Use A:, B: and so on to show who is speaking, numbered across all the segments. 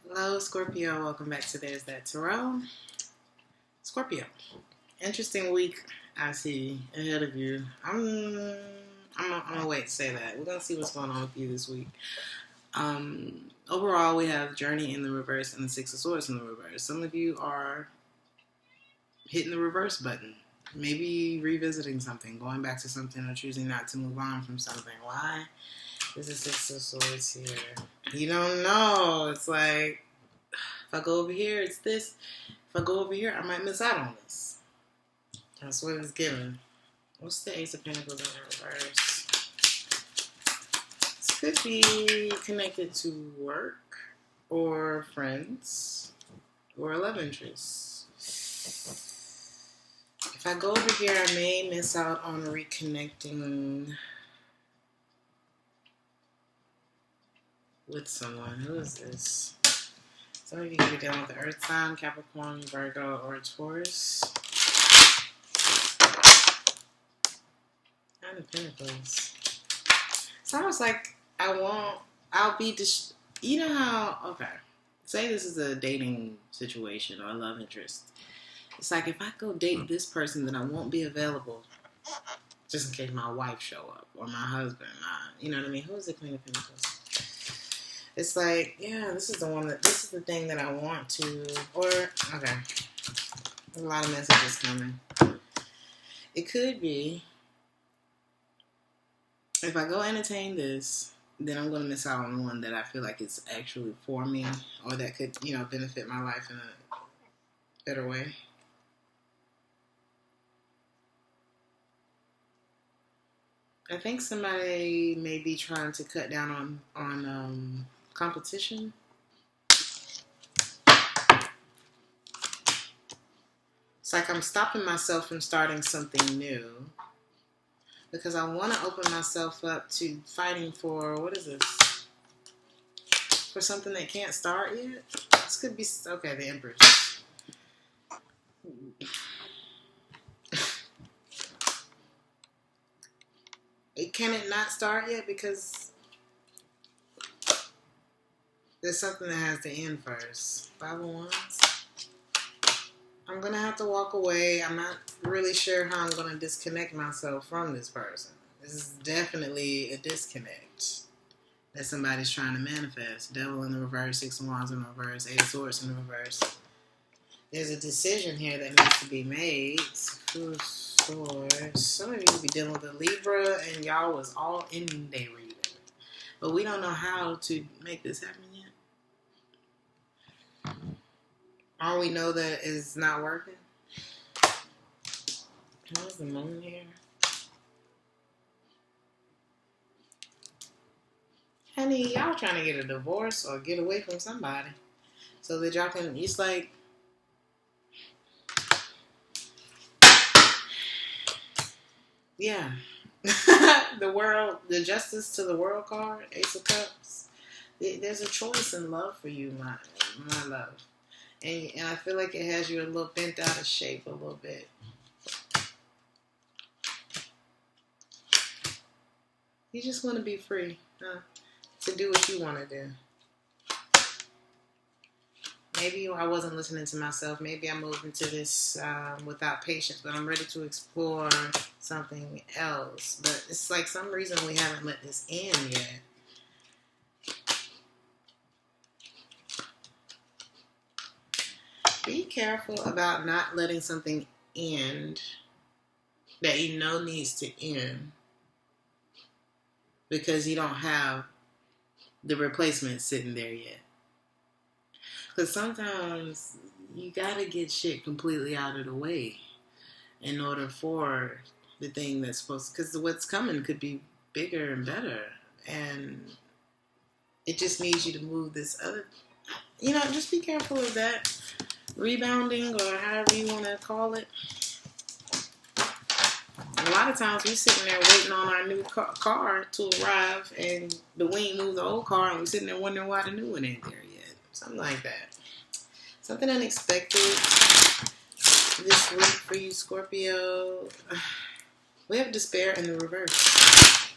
A: Hello, Scorpio. Welcome back to Theresthattarot. Scorpio, interesting week I see ahead of you. I'm gonna wait to say that. We're gonna see what's going on with you this week. Overall, we have Journey in the reverse and the Six of Swords in the reverse. Some of you are hitting the reverse button. Maybe revisiting something, going back to something, or choosing not to move on from something. Why? There's a Six of Swords here. You don't know. It's like, if I go over here, it's this. If I go over here, I might miss out on this. That's what it's giving. What's the Ace of Pentacles in reverse? This could be connected to work or friends or a love interest. If I go over here, I may miss out on reconnecting with someone. Who is this? Some of you could be dealing with the Earth sign, Capricorn, Virgo, or Taurus. Nine of Pentacles. It's almost like you know how, okay, say this is a dating situation or a love interest. It's like, if I go date this person, then I won't be available just in case my wife show up or my husband. You know what I mean? Who is the Queen of Pentacles? It's like, yeah, this is the thing that I want to, okay. There's a lot of messages coming. It could be, if I go entertain this, then I'm going to miss out on one that I feel like is actually for me, or that could, benefit my life in a better way. I think somebody may be trying to cut down on competition. It's like I'm stopping myself from starting something new because I want to open myself up to fighting for, what is this? For something that can't start yet? This could be, okay, the Empress. Can it not start yet? Because there's something that has to end first. Five of Wands. I'm going to have to walk away. I'm not really sure how I'm going to disconnect myself from this person. This is definitely a disconnect that somebody's trying to manifest. Devil in the reverse, Six of Wands in the reverse, Eight of Swords in the reverse. There's a decision here that needs to be made. Two of Swords. Some of you will be dealing with a Libra and y'all was all in their reading. But we don't know how to make this happen yet. All we know that it's not working. How's the moon here? Honey, y'all trying to get a divorce or get away from somebody so that y'all can, it's like, yeah. The Justice to the World card, Ace of Cups. There's a choice in love for you, my love. And I feel like it has you a little bent out of shape a little bit. You just want to be free, to do what you want to do. Maybe I wasn't listening to myself. Maybe I moved into this without patience, but I'm ready to explore something else. But it's like some reason we haven't let this end yet. Be careful about not letting something end that you know needs to end because you don't have the replacement sitting there yet. Because sometimes you got to get shit completely out of the way in order for the thing that's supposed to, because what's coming could be bigger and better. And it just needs you to move this other, just be careful of that rebounding or however you want to call it. A lot of times we're sitting there waiting on our new car to arrive and we ain't moved the old car and we're sitting there wondering why the new one ain't there yet. Something like that. Something unexpected this week for you, Scorpio. We have despair in the reverse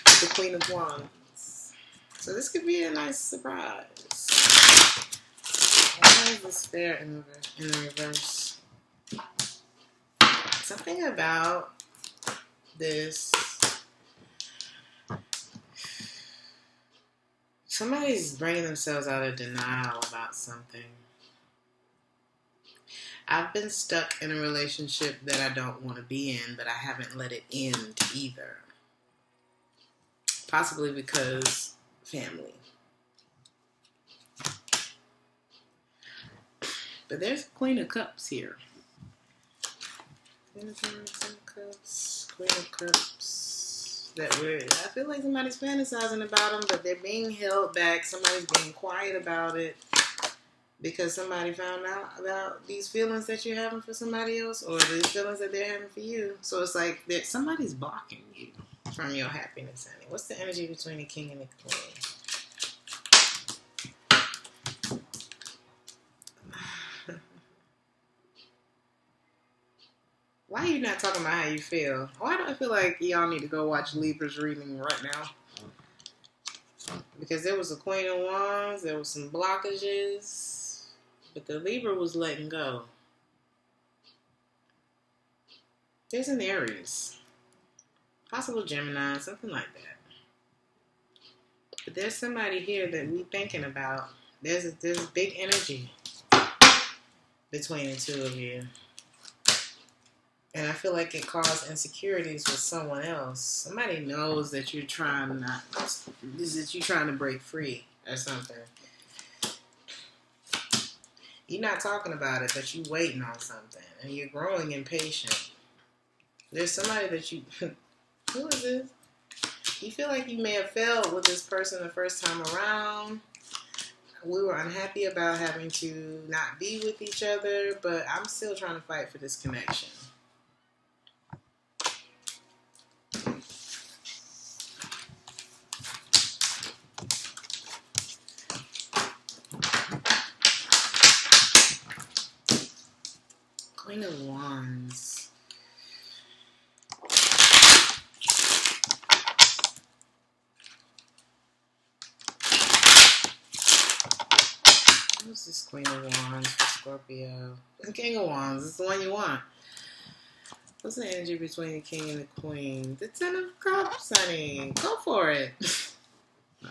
A: with the Queen of Wands. So this could be a nice surprise. is this fair in the reverse? Something about this. Somebody's bringing themselves out of denial about something. I've been stuck in a relationship that I don't want to be in, but I haven't let it end either. Possibly because family. But there's Queen of Cups here. Queen of Cups, Queen of Cups. I feel like somebody's fantasizing about them, but they're being held back. Somebody's being quiet about it because somebody found out about these feelings that you're having for somebody else, or these feelings that they're having for you. So it's like somebody's blocking you from your happiness, honey. What's the energy between the king and the queen? Why are you not talking about how you feel? Why do I feel like y'all need to go watch Libra's reading right now? Because there was a Queen of Wands, there was some blockages, but the Libra was letting go. There's an Aries. Possible Gemini, something like that. But there's somebody here that we thinking about. There's big energy between the two of you. And I feel like it caused insecurities with someone else. Somebody knows that you're trying to break free or something. You're not talking about it, but you're waiting on something. And you're growing impatient. There's somebody that you... Who is this? You feel like you may have failed with this person the first time around. We were unhappy about having to not be with each other, but I'm still trying to fight for this connection. Queen of Wands. Who's this Queen of Wands for Scorpio? The King of Wands. It's the one you want. What's the energy between the King and the Queen? The Ten of Cups, honey. Go for it. No.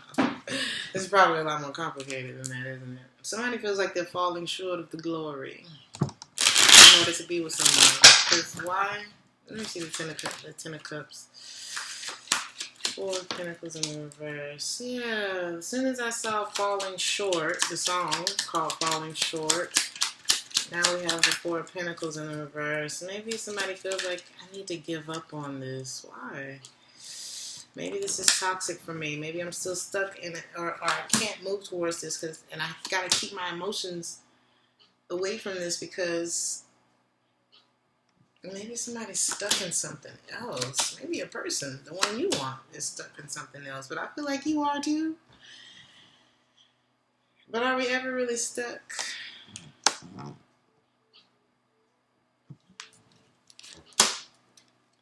A: It's probably a lot more complicated than that, isn't it? Somebody feels like they're falling short of the glory in order to be with someone. Because why? Let me see the Ten of Cups. Four of Pentacles in the reverse. Yeah, as soon as I saw Falling Short, the song called Falling Short, now we have the Four of Pentacles in the reverse. Maybe somebody feels like, I need to give up on this. Why? Maybe this is toxic for me. Maybe I'm still stuck in it, or I can't move towards this, and I got to keep my emotions away from this because maybe somebody's stuck in something else. Maybe a person, the one you want, is stuck in something else. But I feel like you are too. But are we ever really stuck?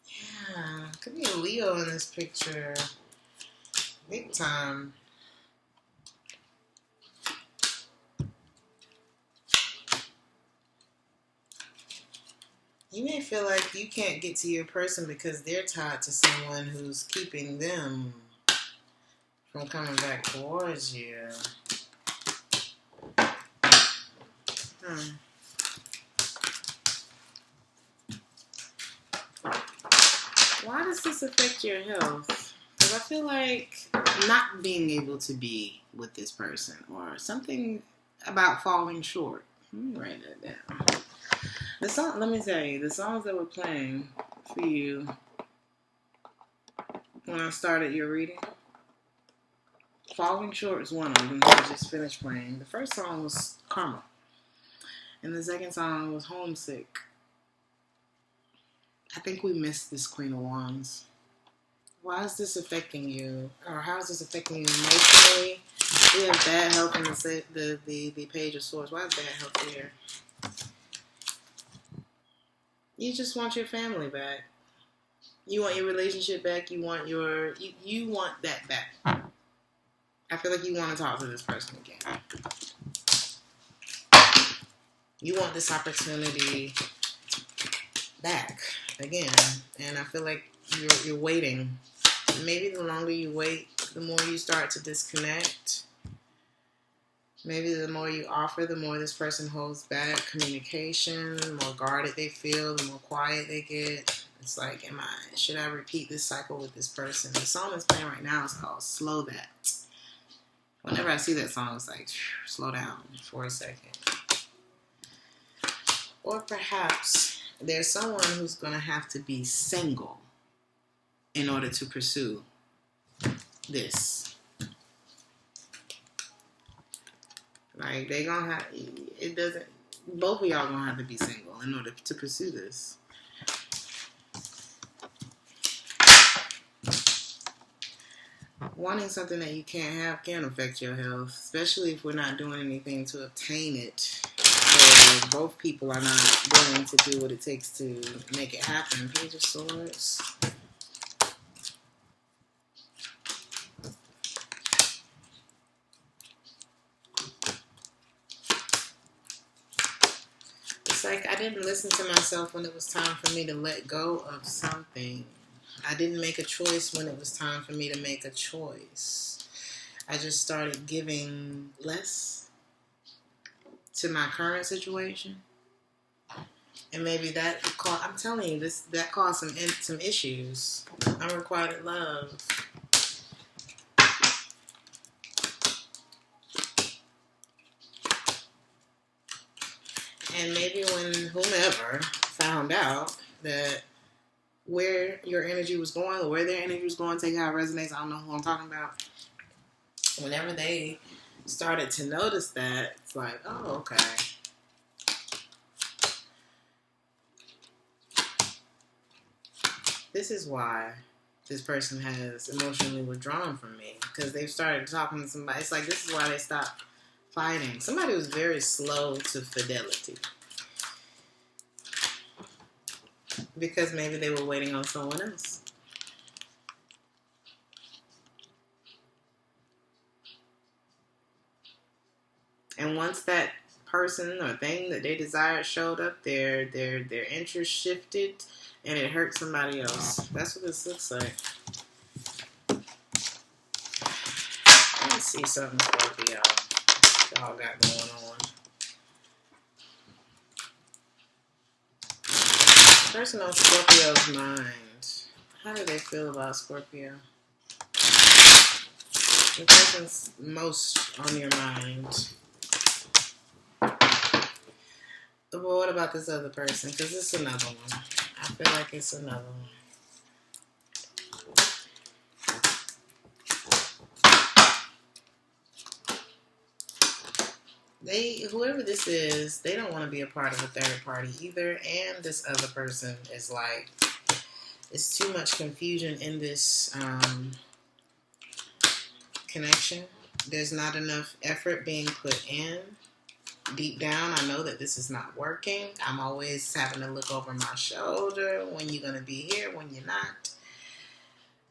A: Yeah, could be a Leo in this picture. Big time. You may feel like you can't get to your person because they're tied to someone who's keeping them from coming back towards you. Why does this affect your health? Because I feel like not being able to be with this person or something about falling short. Let me write that down. The song, let me tell you, the songs that were playing for you when I started your reading, Falling Short is one of them that I just finished playing. The first song was Karma, and the second song was Homesick. I think we missed this Queen of Wands. Why is this affecting you? Or how is this affecting you emotionally? We have bad health in the Page of Swords. Why is bad health here? You just want your family back. You want your relationship back. You want you want that back. I feel like you want to talk to this person again. You want this opportunity back again. And I feel like you're waiting. Maybe the longer you wait, the more you start to disconnect. Maybe the more you offer, the more this person holds back communication, the more guarded they feel, the more quiet they get. It's like, should I repeat this cycle with this person? The song that's playing right now is called Slow That. Whenever I see that song, it's like, slow down for a second. Or perhaps there's someone who's going to have to be single in order to pursue this. Like, they gonna have, both of y'all gonna have to be single in order to pursue this. Wanting something that you can't have can affect your health, especially if we're not doing anything to obtain it. Or both people are not willing to do what it takes to make it happen. Page of Swords. It's like I didn't listen to myself when it was time for me to let go of something. I didn't make a choice when it was time for me to make a choice. I just started giving less to my current situation. And maybe that caused, I'm telling you, that caused some issues. Unrequited love. And maybe when whomever found out that where your energy was going, or where their energy was going, take how it resonates, I don't know who I'm talking about. Whenever they started to notice that, it's like, oh, okay. This is why this person has emotionally withdrawn from me, because they've started talking to somebody. It's like, this is why they stopped fighting. Somebody was very slow to fidelity. Because maybe they were waiting on someone else. And once that person or thing that they desired showed up, their interest shifted and it hurt somebody else. That's what this looks like. Let me see something Scorpio y'all got going on. Person on Scorpio's mind. How do they feel about Scorpio? The person's most on your mind. But what about this other person? Because it's another one. I feel like it's another one. Whoever this is, they don't want to be a part of a third party either. And this other person is like, it's too much confusion in this connection. There's not enough effort being put in. Deep down, I know that this is not working. I'm always having to look over my shoulder. When you're going to be here, when you're not.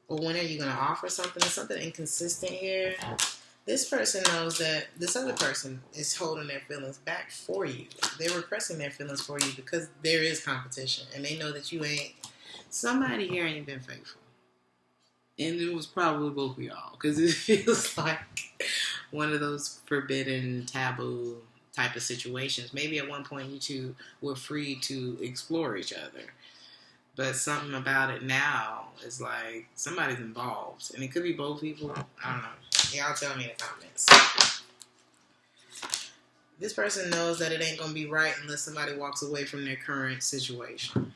A: Or when are you going to offer something? There's something inconsistent here. This person knows that this other person is holding their feelings back for you. They're repressing their feelings for you because there is competition. And they know that you ain't, somebody here ain't been faithful. And it was probably both of y'all. Because it feels like one of those forbidden, taboo type of situations. Maybe at one point you two were free to explore each other. But something about it now is like somebody's involved. And it could be both people. I don't know. Y'all tell me in the comments. This person knows that it ain't going to be right unless somebody walks away from their current situation.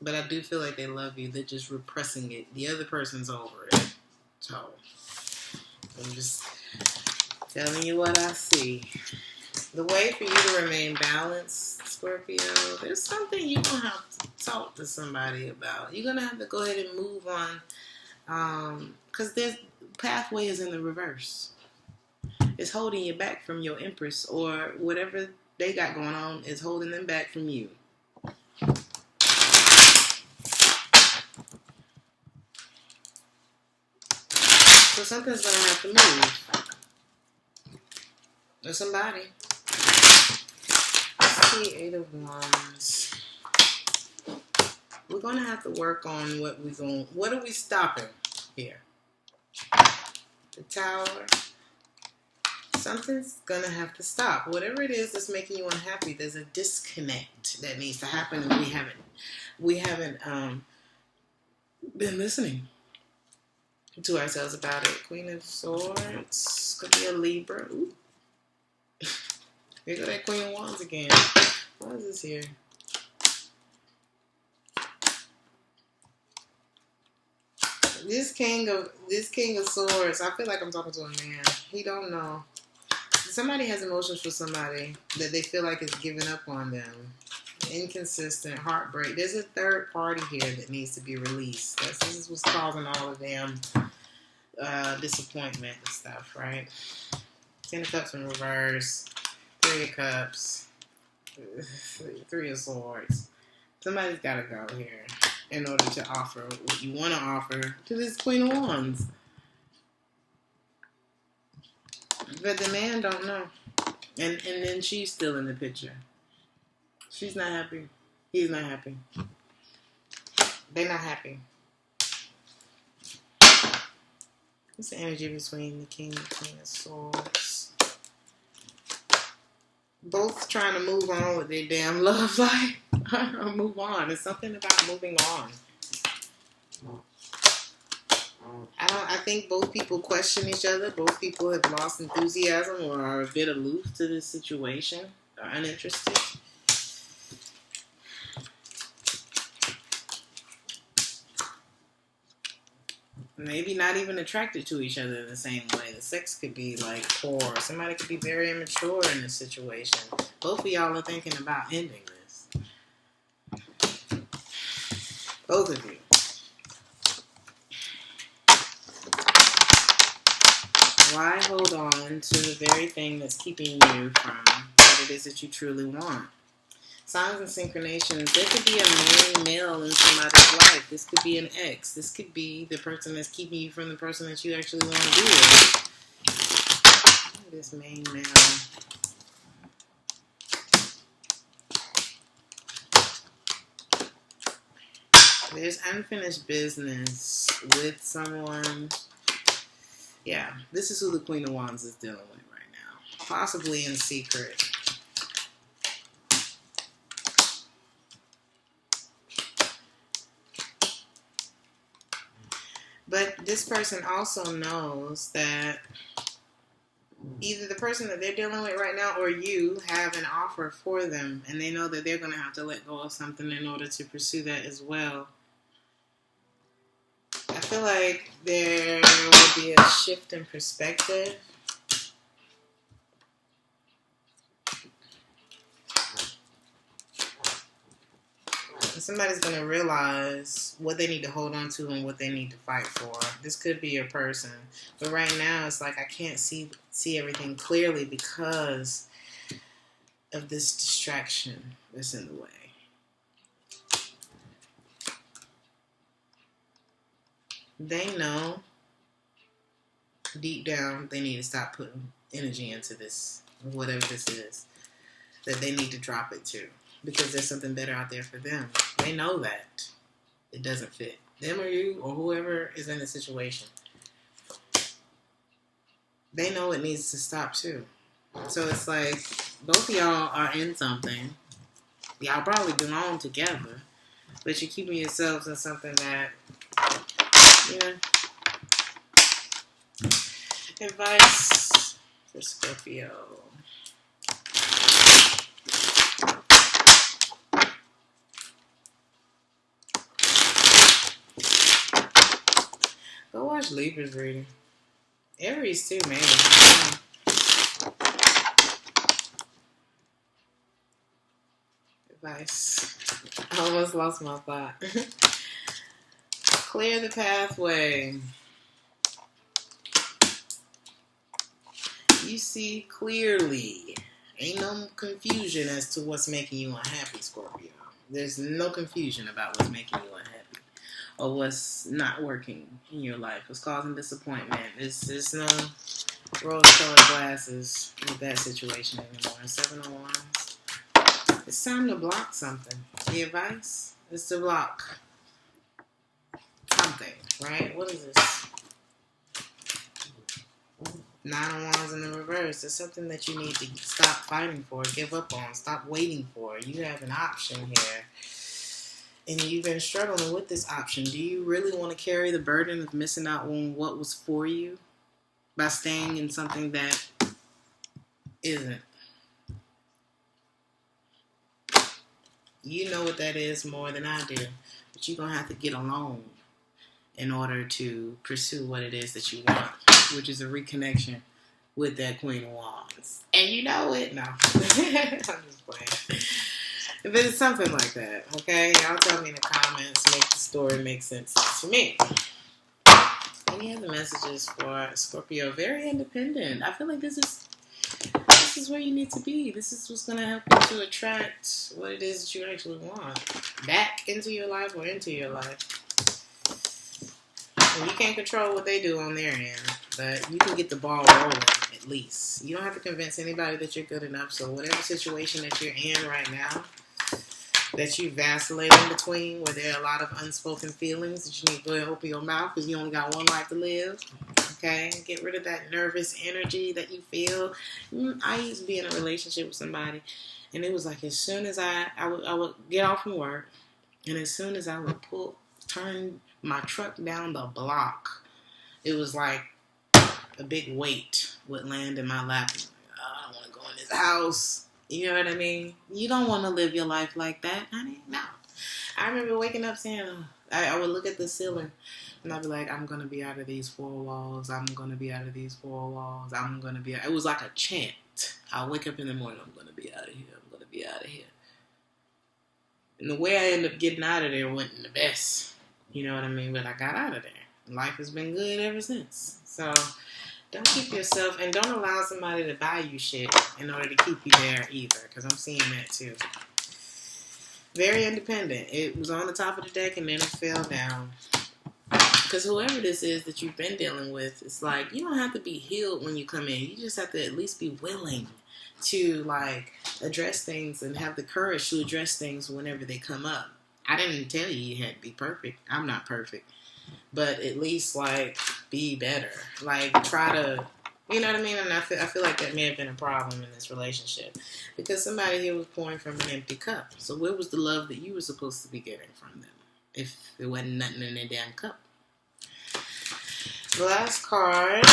A: But I do feel like they love you. They're just repressing it. The other person's over it. So, I'm just telling you what I see. The way for you to remain balanced, Scorpio, there's something you're going to have to talk to somebody about. You're going to have to go ahead and move on. Because there's pathway is in the reverse. It's holding you back from your empress, or whatever they got going on is holding them back from you. So something's going to have to move. Or somebody. see 8 of Wands. We're going to have to work on what are we stopping here? The Tower. Something's going to have to stop. Whatever it is that's making you unhappy, there's a disconnect that needs to happen. And we haven't been listening to ourselves about it. Queen of Swords. Could be a Libra. Ooh. Here go that Queen of Wands again. What is this here? This King of Swords. I feel like I'm talking to a man. He don't know. Somebody has emotions for somebody that they feel like is giving up on them. Inconsistent, heartbreak. There's a third party here that needs to be released. This is what's causing all of them disappointment and stuff, right? 10 of Cups in reverse. 3 of Cups. 3 of Swords. Somebody's got to go here in order to offer what you want to offer to this Queen of Wands. But the man don't know. And then she's still in the picture. She's not happy. He's not happy. They're not happy. What's the energy between the King and Queen of Swords? Both trying to move on with their damn love life. Move on. It's something about moving on. I think both people question each other. Both people have lost enthusiasm or are a bit aloof to this situation. Or uninterested. Maybe not even attracted to each other in the same way. The sex could be like poor. Somebody could be very immature in this situation. Both of y'all are thinking about ending this. Both of you. Why hold on to the very thing that's keeping you from what it is that you truly want? Signs and synchronations. There could be a main male in somebody's life. This could be an ex. This could be the person that's keeping you from the person that you actually want to be with. This main male. There's unfinished business with someone. Yeah, this is who the Queen of Wands is dealing with right now. Possibly in secret. But this person also knows that either the person that they're dealing with right now or you have an offer for them. And they know that they're going to have to let go of something in order to pursue that as well. I feel like there will be a shift in perspective. Somebody's going to realize what they need to hold on to and what they need to fight for. This could be your person. But right now, it's like I can't see everything clearly because of this distraction that's in the way. They know deep down they need to stop putting energy into this, whatever this is, that they need to drop it to. Because there's something better out there for them. They know that it doesn't fit them or you or whoever is in the situation. They know it needs to stop too. So it's like both of y'all are in something. Y'all probably belong together, but you're keeping yourselves in something that, you know. Advice for Scorpio. Go watch Libra's reading. Aries too, man. Advice. I almost lost my thought. Clear the pathway. You see clearly. Ain't no confusion as to what's making you unhappy, Scorpio. There's no confusion about what's making you unhappy. Or what's not working in your life, what's causing disappointment. There's no rose-colored glasses with that situation anymore. 7 of Wands. It's time to block something. The advice is to block something, right? What is this? 9 of Wands in the reverse. It's something that you need to stop fighting for, give up on, stop waiting for. You have an option here. And you've been struggling with this option. Do you really want to carry the burden of missing out on what was for you by staying in something that isn't? You know what that is more than I do. But you're going to have to get alone in order to pursue what it is that you want, which is a reconnection with that Queen of Wands. And you know it? No. I'm just playing. But it's something like that, okay? Y'all tell me in the comments, make the story make sense to me. Any other messages for Scorpio? Very independent. I feel like this is where you need to be. This is what's going to help you to attract what it is that you actually want back into your life or into your life. And you can't control what they do on their end, but you can get the ball rolling at least. You don't have to convince anybody that you're good enough. So whatever situation that you're in right now, that you vacillate in between, where there are a lot of unspoken feelings that you need to go ahead and open your mouth because you only got one life to live. Okay? Get rid of that nervous energy that you feel. I used to be in a relationship with somebody, and it was like as soon as I would get off from work, and as soon as I would turn my truck down the block, it was like a big weight would land in my lap. I don't want to go in this house. You know what I mean? You don't want to live your life like that, honey. No. I remember waking up saying, I would look at the ceiling and I'd be like, I'm going to be out of these 4 walls. I'm going to be out of these 4 walls. I'm going to be out. It was like a chant. I'll wake up in the morning. I'm going to be out of here. I'm going to be out of here. And the way I ended up getting out of there wasn't the best. You know what I mean? But I got out of there. Life has been good ever since. So don't keep yourself, and don't allow somebody to buy you shit in order to keep you there either, because I'm seeing that too. Very independent. It was on the top of the deck and then it fell down. Because whoever this is that you've been dealing with, it's like, you don't have to be healed when you come in. You just have to at least be willing to, like, address things and have the courage to address things whenever they come up. I didn't tell you had to be perfect. I'm not perfect. But at least, like, be better. Like, try to, you know what I mean? And I feel like that may have been a problem in this relationship. Because somebody here was pouring from an empty cup. So where was the love that you were supposed to be getting from them? If there wasn't nothing in their damn cup. The last card.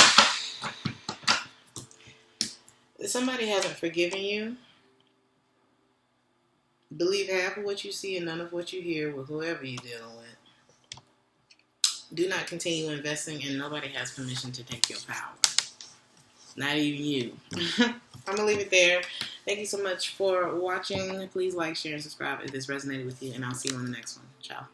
A: Somebody hasn't forgiven you. Believe half of what you see and none of what you hear with whoever you're dealing with. Do not continue investing, and nobody has permission to take your power. Not even you. I'm going to leave it there. Thank you so much for watching. Please like, share, and subscribe if this resonated with you, and I'll see you on the next one. Ciao.